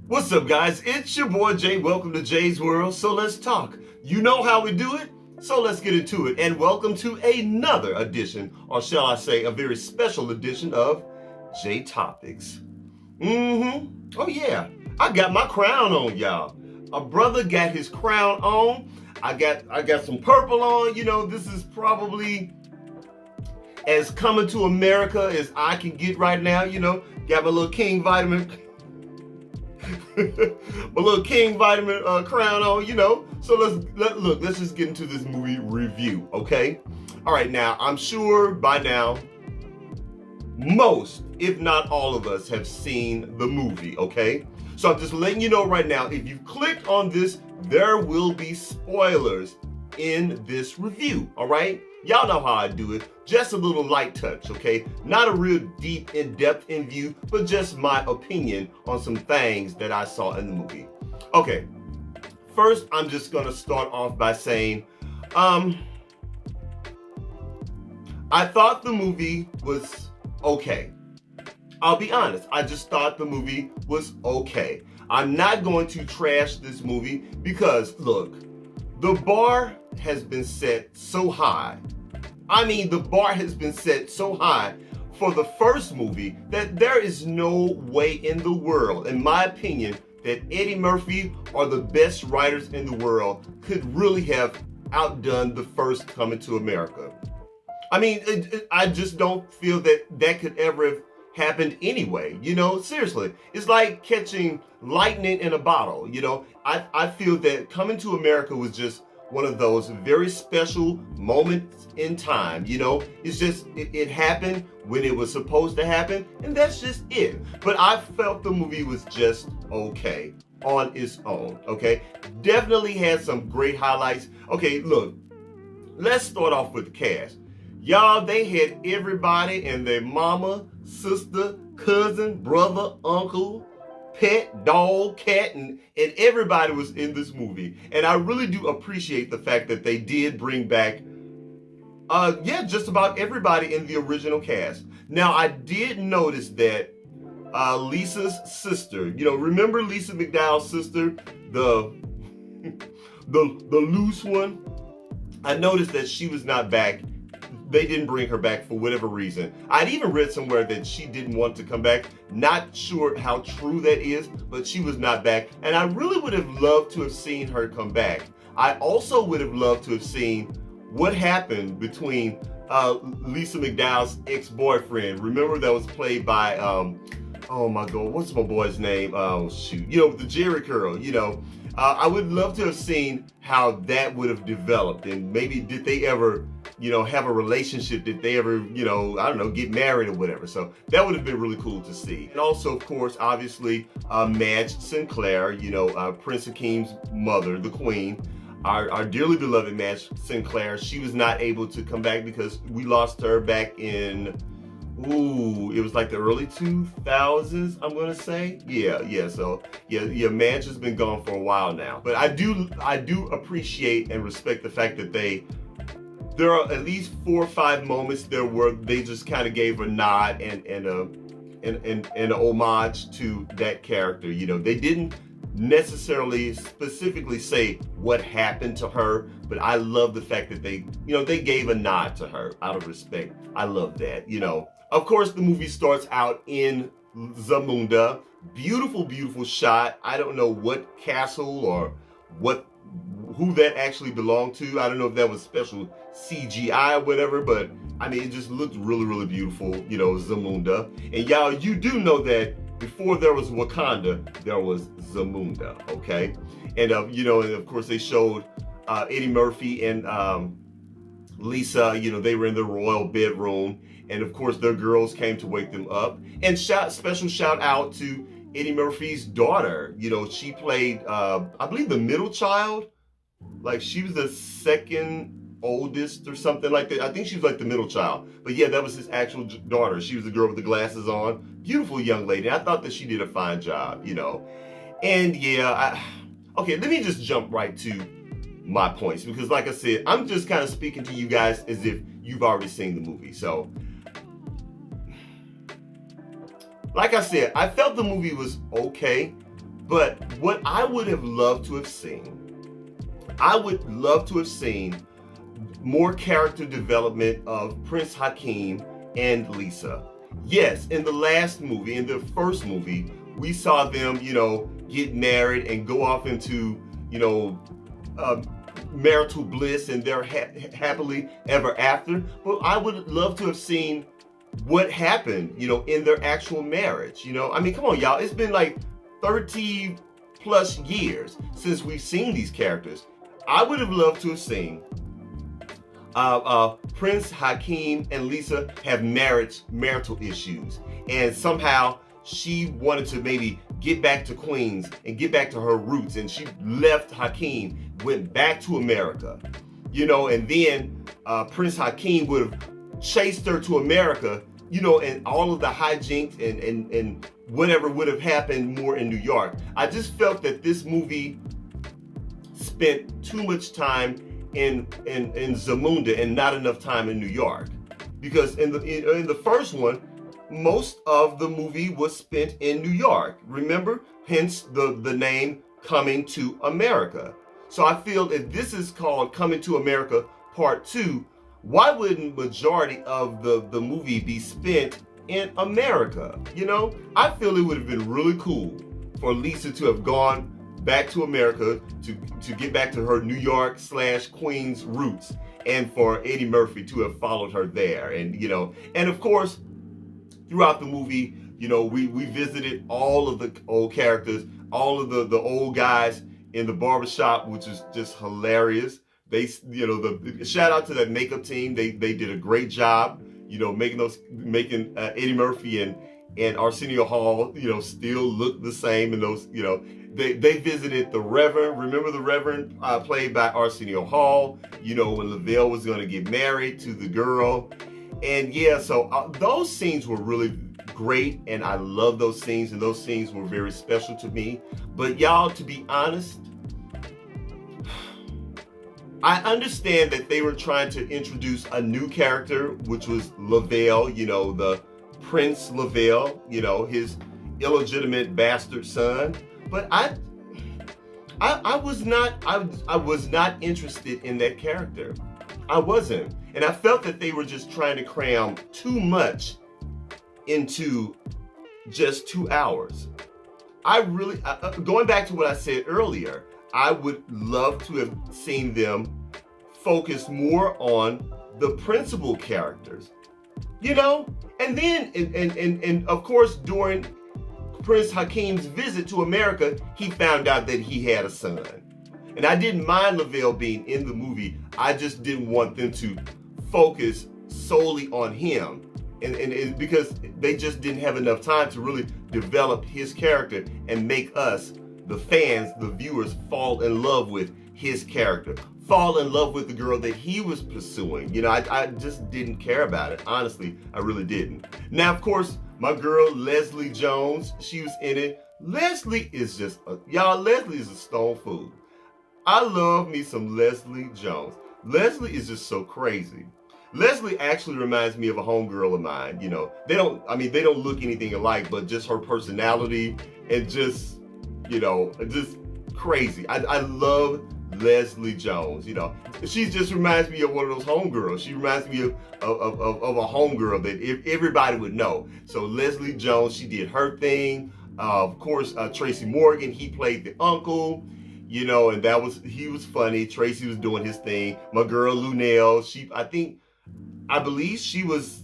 What's up, guys? It's your boy Jay. Welcome to Jay's World. So let's talk. You know how we do it? So let's get into it. And welcome to another edition, or shall I say, a very special edition of Jaitopics. Oh yeah, I got my crown on, y'all. A brother got his crown on. I got some purple on. You know, this is probably as coming to America as I can get right now. You know, got my little King Vitamin. My little King Vitamin crown on, you know. So let's just get into this movie review, okay? All right, now I'm sure by now most, if not all of us, have seen the movie, okay? So I'm just letting you know right now, if you clicked on this, there will be spoilers in this review, all right? Y'all know how I do it. Just a little light touch, okay? Not a real deep, in-depth review, but just my opinion on some things that I saw in the movie. Okay, first, I'm just gonna start off by saying, I thought the movie was okay. I'll be honest, I just thought the movie was okay. I'm not going to trash this movie because, look, the bar has been set so high. I mean, the bar has been set so high for the first movie that there is no way in the world, in my opinion, that Eddie Murphy or the best writers in the world could really have outdone the first Coming to America. I mean, I just don't feel that that could ever have happened anyway. You know, seriously, it's like catching lightning in a bottle. You know, I feel that Coming to America was just one of those very special moments in time. You know, it's just, it happened when it was supposed to happen, and that's just it. But I felt the movie was just okay on its own, okay? Definitely had some great highlights. Okay, look, let's start off with the cast. Y'all, they had everybody and their mama, sister, cousin, brother, uncle, pet, dog, cat, and everybody was in this movie. And I really do appreciate the fact that they did bring back, just about everybody in the original cast. Now, I did notice that Lisa's sister, you know, remember Lisa McDowell's sister, the loose one? I noticed that she was not back. They didn't bring her back for whatever reason. I'd even read somewhere that she didn't want to come back. Not sure how true that is, but she was not back. And I really would have loved to have seen her come back. I also would have loved to have seen what happened between Lisa McDowell's ex-boyfriend. Remember, that was played by, oh my God, what's my boy's name? Oh shoot, you know, the Jerry Curl, you know. I would love to have seen how that would have developed, and maybe did they ever, you know, have a relationship? Did they ever, you know, I don't know, get married or whatever? So that would have been really cool to see. And also, of course, obviously, Madge Sinclair, you know, Prince Akeem's mother, the queen, our dearly beloved Madge Sinclair. She was not able to come back because we lost her back in, it was like the early 2000s, I'm gonna say. Yeah, so yeah, Madge has been gone for a while now. But I do appreciate and respect the fact that there are at least 4 or 5 moments there where they just kind of gave a nod and an homage to that character. You know, they didn't necessarily specifically say what happened to her, but I love the fact that they gave a nod to her out of respect. I love that, you know. Of course, the movie starts out in Zamunda. Beautiful, beautiful shot. I don't know what castle or who that actually belonged to. I don't know if that was special CGI or whatever, but I mean, it just looked really, really beautiful, you know, Zamunda. And y'all, you do know that before there was Wakanda, there was Zamunda, okay? And, you know, and of course they showed Eddie Murphy and Lisa, you know, they were in the royal bedroom. And of course their girls came to wake them up. And special shout out to Eddie Murphy's daughter. You know, she played, I believe, the middle child. Like, she was the second oldest or something like that. I think she was like the middle child. But yeah, that was his actual daughter. She was the girl with the glasses on. Beautiful young lady. I thought that she did a fine job, you know. And yeah, okay, let me just jump right to my points. Because like I said, I'm just kind of speaking to you guys as if you've already seen the movie. So, like I said, I felt the movie was okay. But what I would have loved to have seen, I would love to have seen more character development of Prince Hakeem and Lisa. Yes, in the last movie, in the first movie, we saw them, get married and go off into, marital bliss, and they're happily ever after. But I would love to have seen what happened, in their actual marriage. I mean, come on, y'all. It's been like 30 plus years since we've seen these characters. I would have loved to have seen Prince Hakeem and Lisa have marital issues, and somehow she wanted to maybe get back to Queens and get back to her roots, and she left Hakeem, went back to America, and then Prince Hakeem would have chased her to America, and all of the hijinks and whatever would have happened more in New York. I just felt that this movie spent too much time in Zamunda and not enough time in New York, because in the first one, most of the movie was spent in New York. Remember, hence the name Coming to America. So I feel if this is called Coming to America Part 2, why wouldn't majority of the movie be spent in America? I feel it would have been really cool for Lisa to have gone back to America to get back to her New York / Queens roots, and for Eddie Murphy to have followed her there. And of course, throughout the movie, we visited all of the old characters, all of the old guys in the barbershop, which is just hilarious. They, the shout out to that makeup team. They did a great job, making Eddie Murphy and Arsenio Hall, still look the same. And those, they visited the Reverend. Remember the Reverend, played by Arsenio Hall, when Lavelle was going to get married to the girl. And yeah, so those scenes were really great, and I love those scenes, and those scenes were very special to me. But y'all, to be honest, I understand that they were trying to introduce a new character, which was Lavelle, the Prince Lavelle, his illegitimate bastard son. But I was not interested in that character. I wasn't. And I felt that they were just trying to cram too much into just 2 hours. Going back to what I said earlier, I would love to have seen them focus more on the principal characters, and then, and of course, during Prince Hakeem's visit to America, he found out that he had a son. And I didn't mind Lavelle being in the movie. I just didn't want them to focus solely on him. And because they just didn't have enough time to really develop his character and make us, the fans, the viewers, fall in love with his character, fall in love with the girl that he was pursuing. I just didn't care about it. Honestly, I really didn't. Now, of course, my girl, Leslie Jones, she was in it. Leslie is just, Leslie is a stone fool. I love me some Leslie Jones. Leslie is just so crazy. Leslie actually reminds me of a homegirl of mine. They don't look anything alike, but just her personality and just, just crazy. I love Leslie Jones. She just reminds me of one of those homegirls. She reminds me of a homegirl that everybody would know. So Leslie Jones, she did her thing. Of course, Tracy Morgan, he played the uncle. And he was funny. Tracy was doing his thing. My girl Lunel, I believe she was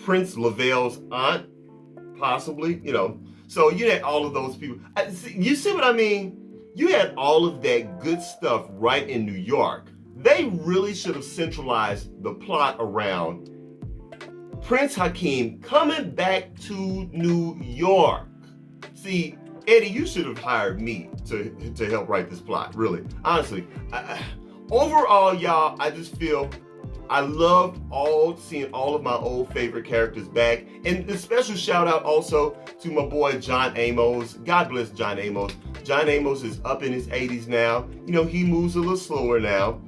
Prince Lavelle's aunt, possibly, So you had all of those people. You see what I mean? You had all of that good stuff right in New York. They really should have centralized the plot around Prince Hakeem coming back to New York. See, Eddie, you should have hired me to help write this plot, really. Honestly, overall, y'all, I just feel I loved seeing all of my old favorite characters back. And a special shout out also to my boy, John Amos. God bless John Amos. John Amos is up in his 80s now. He moves a little slower now.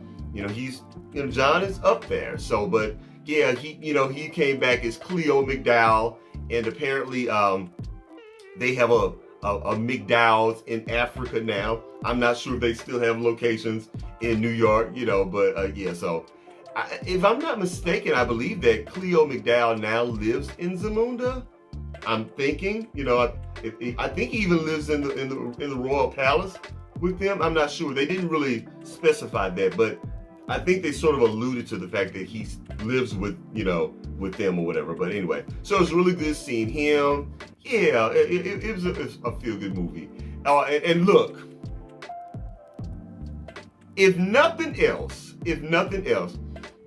John is up there. So, but yeah, he came back as Cleo McDowell, and apparently, they have McDowell's in Africa now. I'm not sure if they still have locations in New York, but yeah, so if I'm not mistaken, I believe that Cleo McDowell now lives in Zamunda. I'm thinking, I think he even lives in the Royal Palace with them. I'm not sure. They didn't really specify that, but I think they sort of alluded to the fact that he lives with them or whatever. But anyway, so it's really good seeing him. Yeah, it was a feel-good movie. And look, if nothing else,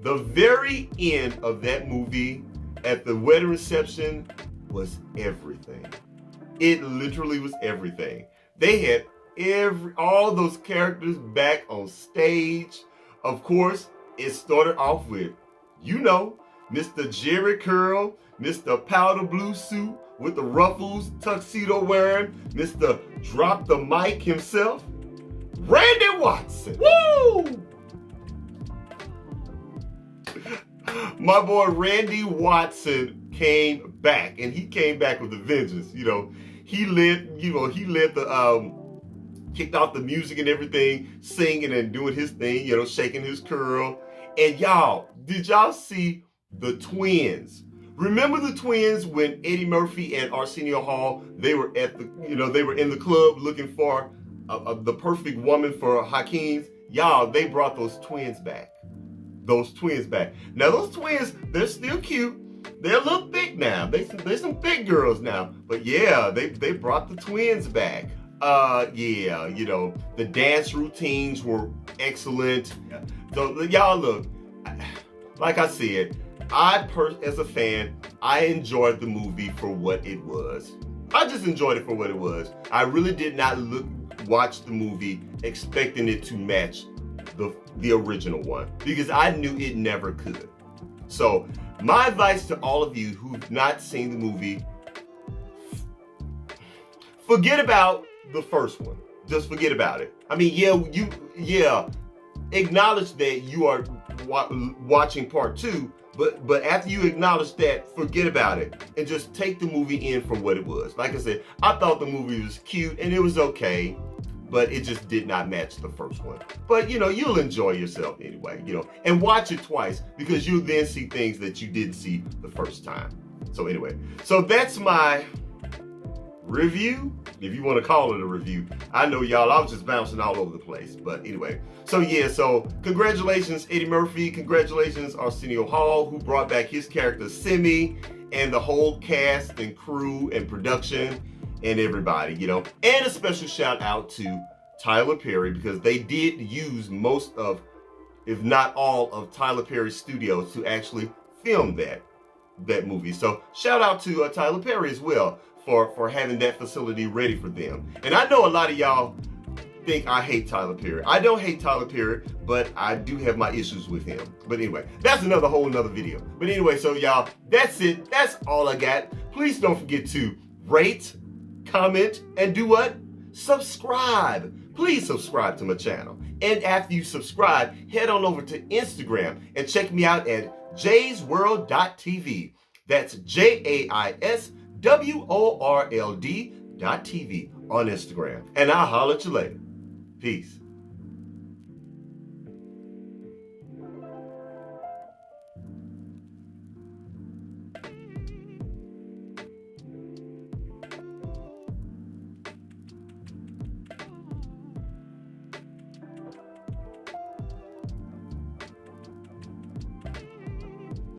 the very end of that movie at the wedding reception was everything. It literally was everything. They had all those characters back on stage. Of course, it started off with, Mr. Jerry Curl, Mr. Powder Blue Suit with the ruffles, tuxedo wearing, Mr. Drop the Mic himself, Randy Watson. Woo! My boy Randy Watson came back, and he came back with a vengeance. He led the kicked off the music and everything, singing and doing his thing, shaking his curl. And y'all, did y'all see the twins? Remember the twins when Eddie Murphy and Arsenio Hall, they were in the club looking for the perfect woman for Hakeem's? Y'all, they brought those twins back. Now those twins, they're still cute. They're a little thick now. They're some thick girls now. But yeah, they brought the twins back. The dance routines were excellent. So y'all look, like I said, as a fan, I enjoyed the movie for what it was. I just enjoyed it for what it was. I really did not watch the movie expecting it to match the original one, because I knew it never could. So my advice to all of you who've not seen the movie, forget about the first one. Just forget about it. I mean, acknowledge that you are watching part 2, but after you acknowledge that, forget about it and just take the movie in for what it was. Like I said, I thought the movie was cute and it was okay, but it just did not match the first one. But you'll enjoy yourself anyway, and watch it twice, because you'll then see things that you didn't see the first time. So anyway, so that's my review, if you want to call it a review. I know y'all, I was just bouncing all over the place, but anyway. So yeah, so congratulations Eddie Murphy, congratulations Arsenio Hall, who brought back his character Simi, and the whole cast and crew and production and everybody, and a special shout out to Tyler Perry, because they did use most of, if not all of, Tyler Perry's studios to actually film that movie. So shout out to Tyler Perry as well for having that facility ready for them. And I know a lot of y'all think I hate Tyler Perry. I don't hate Tyler Perry, but I do have my issues with him. But anyway, that's whole another video. But anyway, so y'all, that's it. That's all I got. Please don't forget to rate, comment, and do what? Subscribe. Please subscribe to my channel. And after you subscribe, head on over to Instagram and check me out at jaysworld.tv. That's JAISWORLD.tv on Instagram. And I'll holler at you later. Peace.